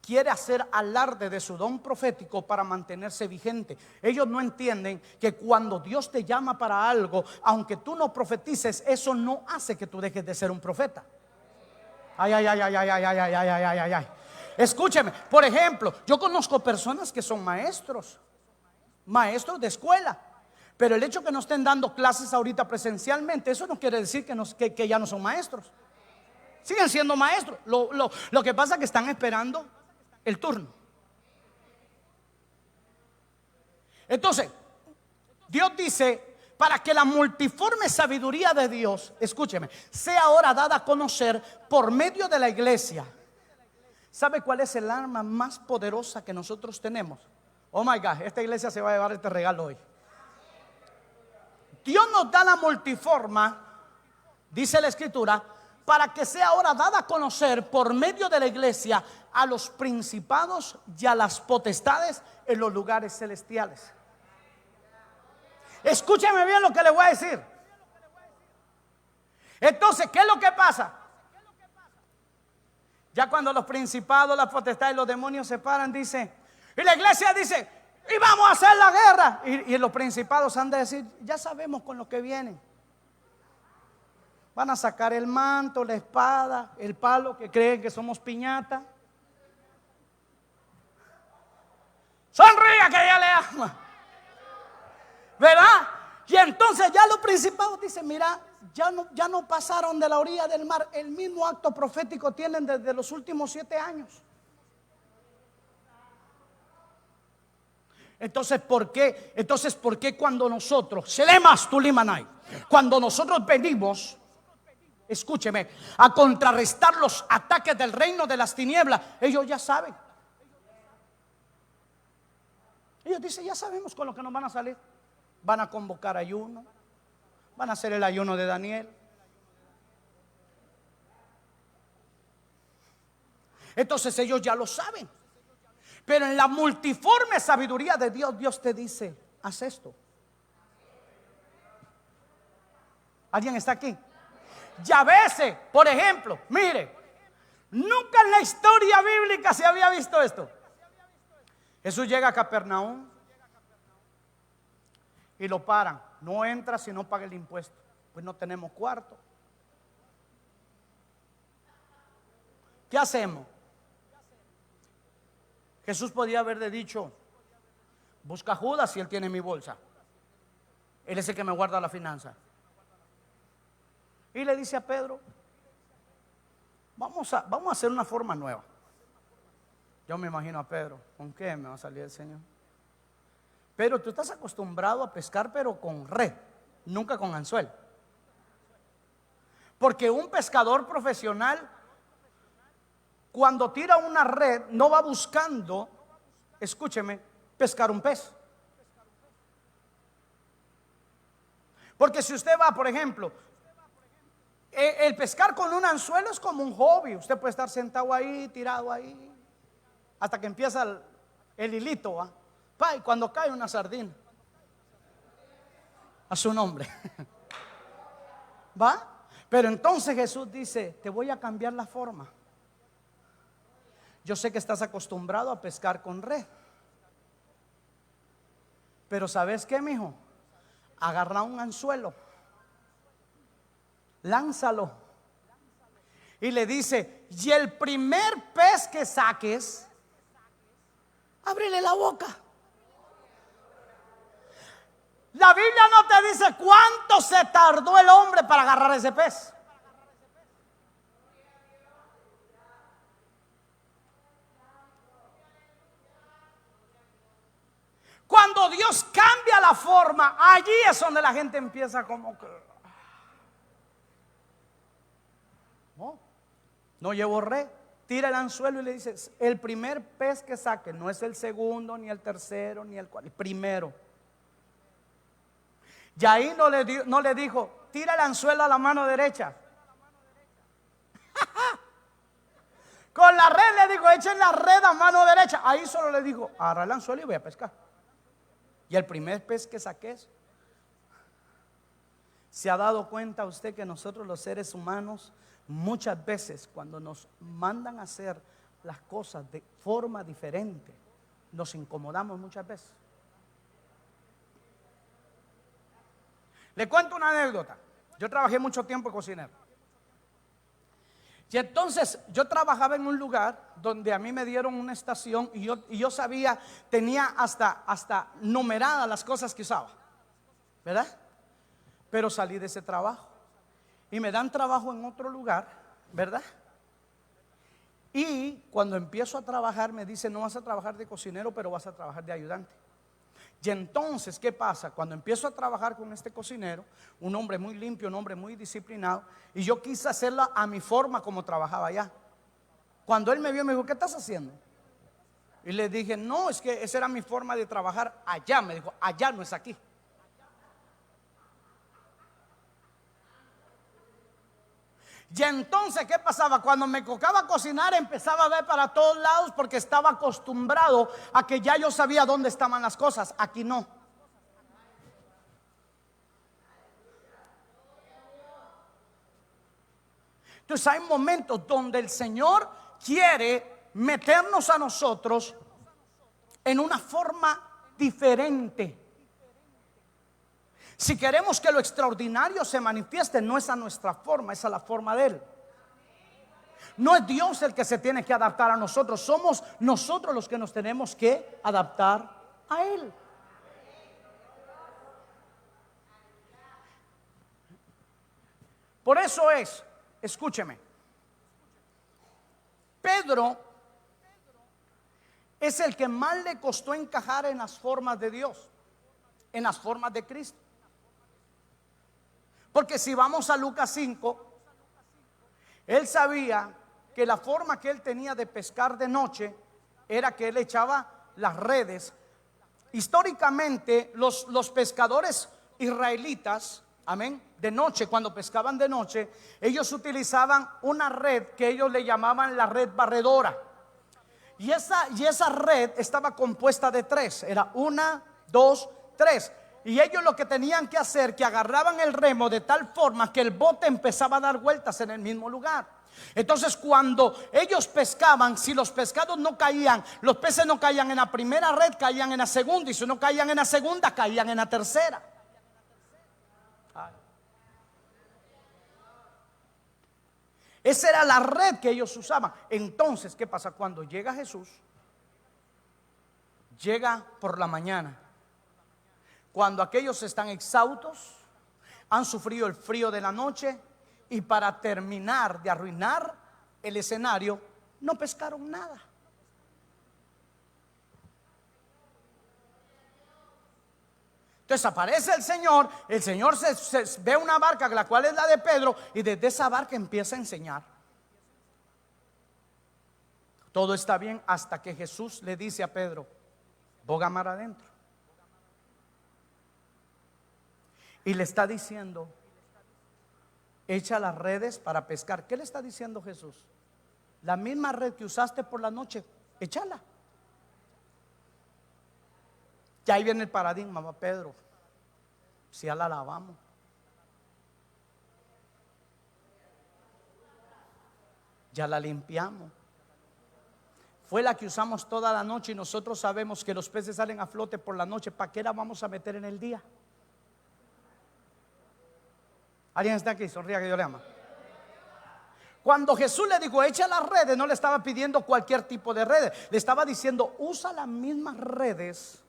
quiere hacer alarde de su don profético para mantenerse vigente. Ellos no entienden que cuando Dios te llama para algo, aunque tú no profetices, eso no hace que tú dejes de ser un profeta. Ay, ay, ay, ay, ay, ay, ay, ay, ay, ay, ay, ay. Escúcheme, por ejemplo, yo conozco personas que son maestros de escuela, pero el hecho que no estén dando clases ahorita presencialmente, eso no quiere decir que ya no son maestros. Siguen siendo maestros. Lo que pasa es que están esperando el turno. Entonces, Dios dice, para que la multiforme sabiduría de Dios, escúcheme, sea ahora dada a conocer por medio de la iglesia. ¿Sabe cuál es el arma más poderosa que nosotros tenemos? Oh my God, esta iglesia se va a llevar este regalo hoy. Dios nos da la multiforma, dice la escritura, para que sea ahora dada a conocer por medio de la iglesia a los principados y a las potestades en los lugares celestiales. Escúcheme bien lo que le voy a decir. Entonces, ¿qué es lo que pasa? Ya cuando los principados, las potestades y los demonios se paran, dice, y la iglesia dice, y vamos a hacer la guerra. Y los principados han de decir, ya sabemos con lo que vienen. Van a sacar el manto, la espada, el palo, que creen que somos piñata. Sonría que ya le ama, ¿verdad? Y entonces ya los principados dicen, mira, ya no pasaron de la orilla del mar. El mismo acto profético tienen desde los últimos 7 años. Entonces, ¿por qué? Cuando nosotros, Shelemas Tulimanay, cuando nosotros venimos, escúcheme, a contrarrestar los ataques del reino de las tinieblas, ellos ya saben. Ellos dicen, ya sabemos con lo que nos van a salir. Van a convocar ayuno, van a hacer el ayuno de Daniel. Entonces ellos ya lo saben. Pero en la multiforme sabiduría de Dios, Dios te dice, haz esto. ¿Alguien está aquí? Y a veces, por ejemplo, mire, nunca en la historia bíblica se había visto esto. Jesús llega a Capernaum y lo paran. No entra si no paga el impuesto. Pues no tenemos cuarto. ¿Qué hacemos? Jesús podía haberle dicho, busca a Judas si él tiene mi bolsa. Él es el que me guarda la finanza. Y le dice a Pedro, vamos a hacer una forma nueva. Yo me imagino a Pedro, ¿con qué me va a salir el Señor? Pero tú estás acostumbrado a pescar, pero con red, nunca con anzuelo. Porque un pescador profesional, cuando tira una red, no va buscando, escúcheme, pescar un pez. Porque si usted va, por ejemplo, el pescar con un anzuelo es como un hobby. Usted puede estar sentado ahí, tirado ahí, hasta que empieza el hilito, ¿va? Y cuando cae una sardina, a su nombre, ¿va? Pero entonces Jesús dice, te voy a cambiar la forma. Yo sé que estás acostumbrado a pescar con red, pero ¿sabes qué, mijo? Agarra un anzuelo, lánzalo y le dice, y el primer pez que saques, ábrele la boca. La Biblia no te dice cuánto se tardó el hombre para agarrar ese pez. Cuando cuando Dios cambia la forma, allí es donde la gente empieza como que no llevo red. Tira el anzuelo y le dice: el primer pez que saque, no es el segundo, ni el tercero, ni el cual, el primero. Y ahí no le dijo: tira el anzuelo a la mano derecha. Con la red le dijo: echen la red a mano derecha. Ahí solo le dijo: agarra el anzuelo y voy a pescar. Y el primer pez que saques. ¿Se ha dado cuenta usted que nosotros los seres humanos muchas veces cuando nos mandan a hacer las cosas de forma diferente, nos incomodamos muchas veces? Le cuento una anécdota. Yo trabajé mucho tiempo de cocinero. Y entonces yo trabajaba en un lugar donde a mí me dieron una estación y yo sabía, tenía hasta numeradas las cosas que usaba, ¿verdad? Pero salí de ese trabajo y me dan trabajo en otro lugar, ¿verdad? Y cuando empiezo a trabajar me dicen: no vas a trabajar de cocinero, pero vas a trabajar de ayudante. Y entonces, ¿qué pasa? Cuando empiezo a trabajar con este cocinero, un hombre muy limpio, un hombre muy disciplinado, y yo quise hacerla a mi forma como trabajaba allá. Cuando él me vio, me dijo: ¿qué estás haciendo? Y le dije: no, es que esa era mi forma de trabajar allá. Me dijo: allá no es aquí. Y entonces, ¿qué pasaba? Cuando me tocaba cocinar, empezaba a ver para todos lados porque estaba acostumbrado a que ya yo sabía dónde estaban las cosas. Aquí no. Entonces hay momentos donde el Señor quiere meternos a nosotros en una forma diferente. Si queremos que lo extraordinario se manifieste, no es a nuestra forma, es a la forma de Él. No es Dios el que se tiene que adaptar a nosotros, somos nosotros los que nos tenemos que adaptar a Él. Por eso escúcheme, Pedro es el que más le costó encajar en las formas de Dios, en las formas de Cristo. Porque si vamos a Lucas 5, él sabía que la forma que él tenía de pescar de noche era que él echaba las redes. Históricamente los pescadores israelitas, amén, de noche, cuando pescaban de noche, ellos utilizaban una red que ellos le llamaban la red barredora. Y esa red estaba compuesta de tres, era 1, 2, 3. Y ellos lo que tenían que hacer, que agarraban el remo de tal forma que el bote empezaba a dar vueltas en el mismo lugar. Entonces cuando ellos pescaban, si los pescados no caían, los peces no caían en la primera red, caían en la segunda. Y si no caían en la segunda, caían en la tercera. Esa era la red que ellos usaban. Entonces, ¿qué pasa? Cuando llega Jesús, llega por la mañana, cuando aquellos están exhaustos, han sufrido el frío de la noche, y para terminar de arruinar el escenario, no pescaron nada. Entonces aparece el Señor se ve una barca, la cual es la de Pedro, y desde esa barca empieza a enseñar. Todo está bien hasta que Jesús le dice a Pedro: boga mar adentro. Y le está diciendo: echa las redes para pescar. ¿Qué le está diciendo Jesús? La misma red que usaste por la noche, échala. Y ahí viene el paradigma, va Pedro, si ya la lavamos. Ya la limpiamos. Fue la que usamos toda la noche y nosotros sabemos que los peces salen a flote por la noche. ¿Para qué la vamos a meter en el día? ¿Alguien está aquí? Sonría que Dios le ama. Cuando Jesús le dijo echa las redes, no le estaba pidiendo cualquier tipo de redes. Le estaba diciendo: usa las mismas redes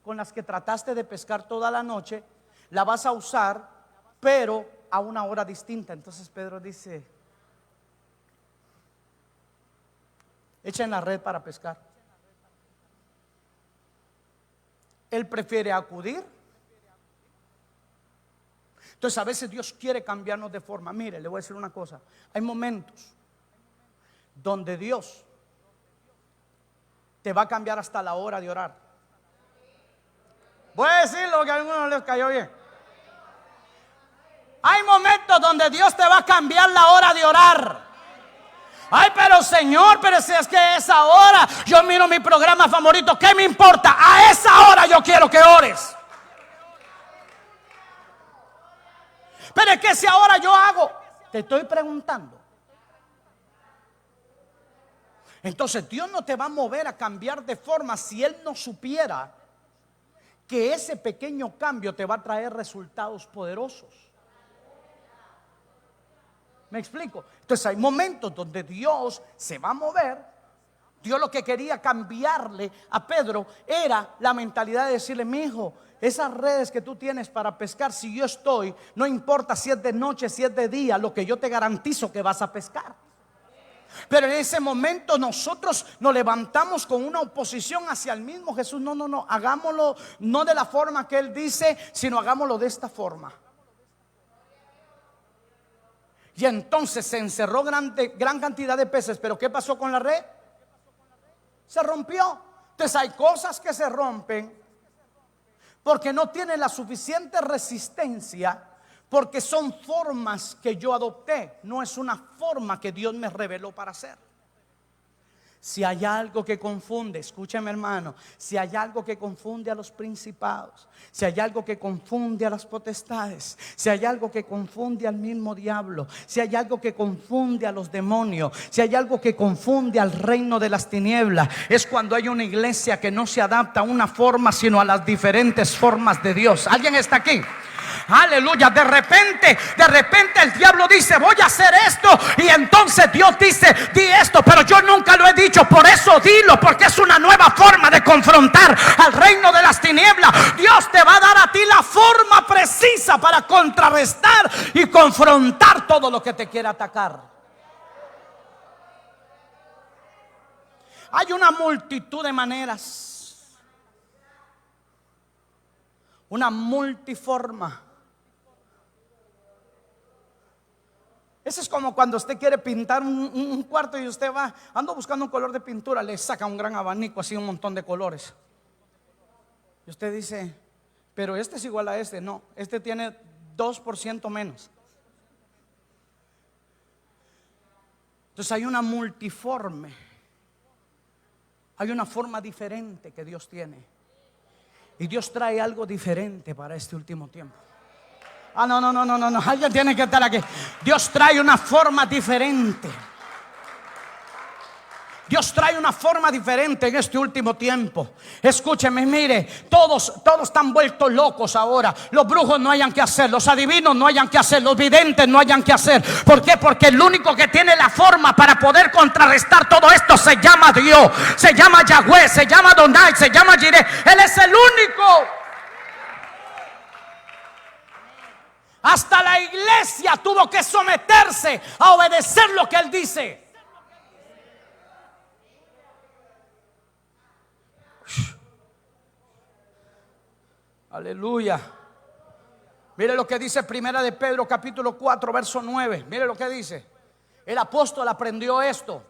con las que trataste de pescar toda la noche, la vas a usar, pero a una hora distinta. Entonces Pedro dice: echen la red para pescar. Él prefiere acudir. Entonces a veces Dios quiere cambiarnos de forma. Mire, le voy a decir una cosa. Hay momentos donde Dios te va a cambiar hasta la hora de orar. Voy a decir lo que a algunos les cayó bien. Hay momentos donde Dios te va a cambiar la hora de orar. Ay, pero Señor, pero si es que esa hora yo miro mi programa favorito, ¿qué me importa? A esa hora yo quiero que ores. Pero es que si ahora yo hago, te estoy preguntando. Entonces Dios no te va a mover a cambiar de forma si Él no supiera que ese pequeño cambio te va a traer resultados poderosos. ¿Me explico? Entonces hay momentos donde Dios se va a mover. Dios lo que quería cambiarle a Pedro era la mentalidad de decirle: mi hijo, esas redes que tú tienes para pescar, si yo estoy, no importa si es de noche, si es de día, lo que yo te garantizo que vas a pescar. Pero en ese momento nosotros nos levantamos con una oposición hacia el mismo Jesús. No, hagámoslo no de la forma que Él dice, sino hagámoslo de esta forma. Y entonces se encerró gran cantidad de peces. Pero ¿qué pasó con la red? Se rompió. Entonces hay cosas que se rompen porque no tienen la suficiente resistencia, porque son formas que yo adopté, no es una forma que Dios me reveló para hacer. Si hay algo que confunde, escúchame hermano, si hay algo que confunde a los principados, si hay algo que confunde a las potestades, si hay algo que confunde al mismo diablo, si hay algo que confunde a los demonios, si hay algo que confunde al reino de las tinieblas, es cuando hay una iglesia que no se adapta a una forma sino a las diferentes formas de Dios. ¿Alguien está aquí? Aleluya. De repente el diablo dice: voy a hacer esto, y entonces Dios dice: di esto, pero yo nunca lo he dicho. Por eso dilo, porque es una nueva forma de confrontar al reino de las tinieblas. Dios te va a dar a ti la forma precisa para contrarrestar y confrontar todo lo que te quiera atacar. Hay una multitud de maneras, una multiforma. Eso es como cuando usted quiere pintar un cuarto y usted va, ando buscando un color de pintura, le saca un gran abanico, así un montón de colores. Y usted dice: pero este es igual a este. No, este tiene 2% menos. Entonces hay una multiforme, hay una forma diferente que Dios tiene. Y Dios trae algo diferente para este último tiempo. No, alguien tiene que estar aquí. Dios trae una forma diferente. Dios trae una forma diferente en este último tiempo. Escúcheme, mire, todos están vueltos locos ahora. Los brujos no hayan que hacer, los adivinos no hayan que hacer, los videntes no hayan que hacer. ¿Por qué? Porque el único que tiene la forma para poder contrarrestar todo esto se llama Dios, se llama Yahweh, se llama Adonai, se llama Jireh. Él es el único. Hasta la iglesia tuvo que someterse a obedecer lo que Él dice. Aleluya. Mire lo que dice Primera de Pedro capítulo 4 verso 9. Mire lo que dice. El apóstol aprendió esto.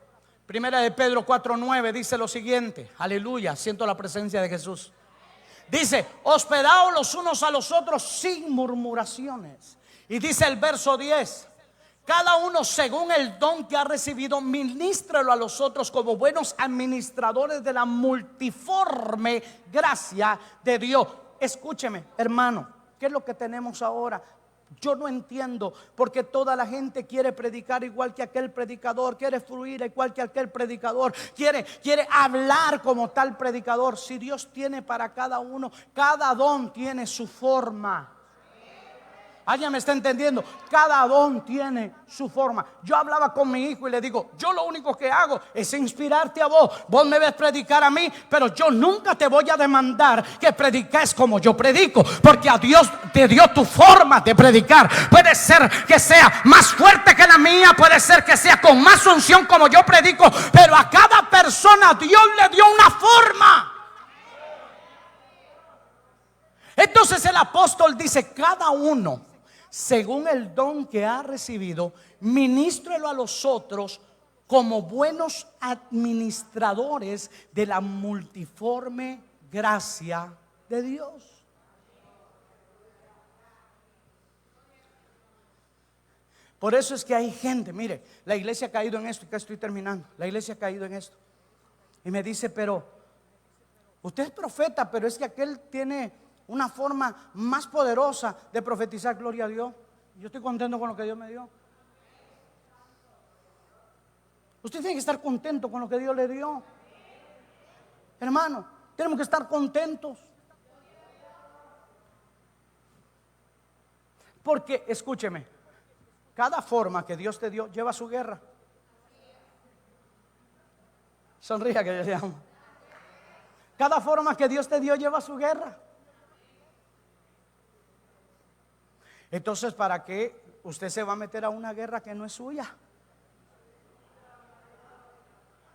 Primera de Pedro 4:9 dice lo siguiente. Aleluya, siento la presencia de Jesús. Dice: hospedaos los unos a los otros sin murmuraciones. Y dice el verso 10: cada uno según el don que ha recibido, ministrelo a los otros como buenos administradores de la multiforme gracia de Dios. Escúcheme, hermano, ¿qué es lo que tenemos ahora? Yo no entiendo por qué toda la gente quiere predicar igual que aquel predicador, quiere fluir igual que aquel predicador, quiere hablar como tal predicador. Si Dios tiene para cada uno, cada don tiene su forma. ¿Alguien me está entendiendo? Cada don tiene su forma. Yo hablaba con mi hijo y le digo: yo lo único que hago es inspirarte a vos. Vos me ves predicar a mí, pero yo nunca te voy a demandar que prediques como yo predico, porque a Dios te dio tu forma de predicar. Puede ser que sea más fuerte que la mía, puede ser que sea con más unción como yo predico, pero a cada persona Dios le dio una forma. Entonces el apóstol dice: cada uno, según el don que ha recibido, ministrelo a los otros como buenos administradores de la multiforme gracia de Dios. Por eso es que hay gente, mire, la iglesia ha caído en esto, y que estoy terminando. La iglesia ha caído en esto. Y me dice: pero usted es profeta, pero es que aquel tiene una forma más poderosa de profetizar. Gloria a Dios. Yo estoy contento con lo que Dios me dio. Usted tiene que estar contento con lo que Dios le dio. Hermano, tenemos que estar contentos. Porque, escúcheme, cada forma que Dios te dio lleva su guerra. Sonría, que yo le amo. Cada forma que Dios te dio lleva su guerra. Entonces, ¿para qué usted se va a meter a una guerra que no es suya?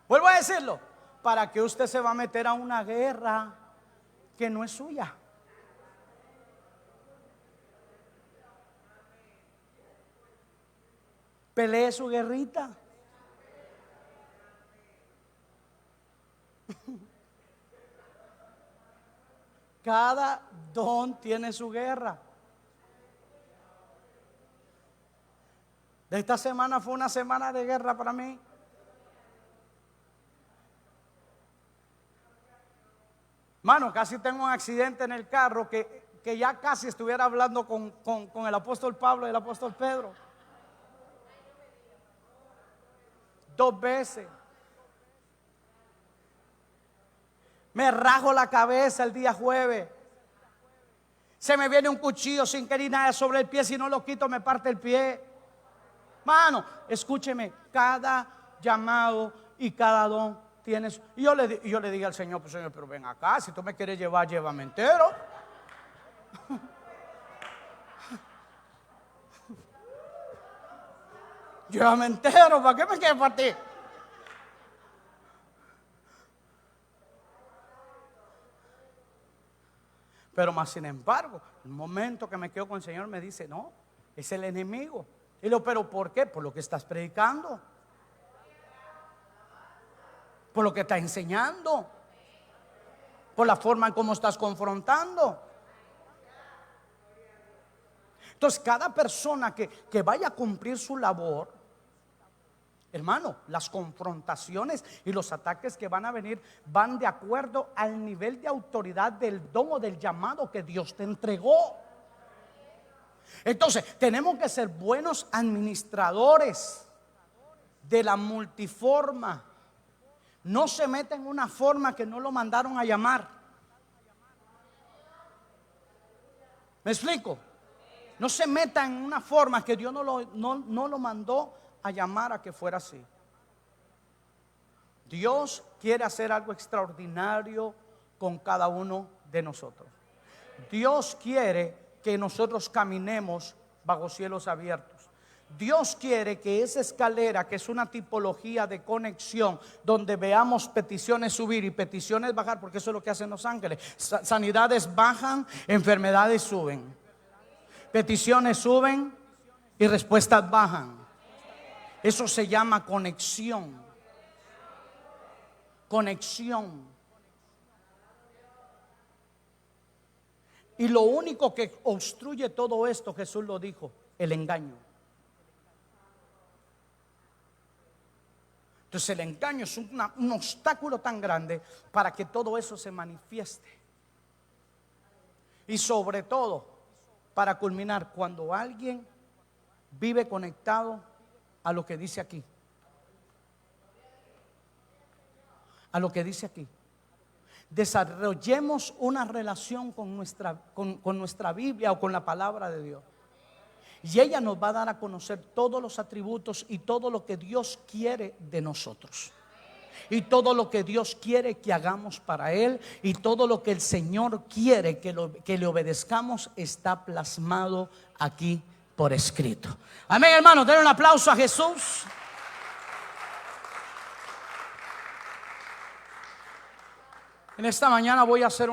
Vuelvo a decirlo: ¿para qué usted se va a meter a una guerra que no es suya? Pelee su guerrita. Cada don tiene su guerra. Esta semana fue una semana de guerra para mí. Mano, casi tengo un accidente en el carro que ya casi estuviera hablando con el apóstol Pablo y el apóstol Pedro. 2 veces. Me rajo la cabeza el día jueves. Se me viene un cuchillo sin querer nada sobre el pie. Si no lo quito, me parte el pie. Mano, escúcheme, cada llamado y cada don tiene su... Y yo le dije al Señor: pues Señor, pero ven acá, si tú me quieres llevar, llévame entero. Llévame entero, ¿para qué me quieres partir? Pero más sin embargo, el momento que me quedo con el Señor, me dice: no, es el enemigo. Y lo, ¿pero por qué? Por lo que estás predicando, por lo que estás enseñando, por la forma en cómo estás confrontando. Entonces, cada persona que vaya a cumplir su labor, hermano, las confrontaciones y los ataques que van a venir van de acuerdo al nivel de autoridad del don o del llamado que Dios te entregó. Entonces, tenemos que ser buenos administradores de la multiforma. No se meta en una forma que no lo mandaron a llamar. ¿Me explico? No se meta en una forma que Dios no lo mandó a llamar a que fuera así. Dios quiere hacer algo extraordinario con cada uno de nosotros. Dios quiere que nosotros caminemos bajo cielos abiertos. Dios quiere que esa escalera, que es una tipología de conexión, donde veamos peticiones subir y peticiones bajar, porque eso es lo que hacen los ángeles. Sanidades bajan, enfermedades suben. Peticiones suben y respuestas bajan. Eso se llama conexión. Conexión. Y lo único que obstruye todo esto, Jesús lo dijo: el engaño. Entonces el engaño es un obstáculo tan grande para que todo eso se manifieste. Y sobre todo, para culminar, cuando alguien vive conectado a lo que dice aquí. A lo que dice aquí. Desarrollemos una relación con nuestra Biblia o con la palabra de Dios. Y ella nos va a dar a conocer todos los atributos y todo lo que Dios quiere de nosotros. Y todo lo que Dios quiere que hagamos para Él. Y todo lo que el Señor quiere que le obedezcamos está plasmado aquí por escrito. Amén, hermanos. Den un aplauso a Jesús. En esta mañana voy a hacer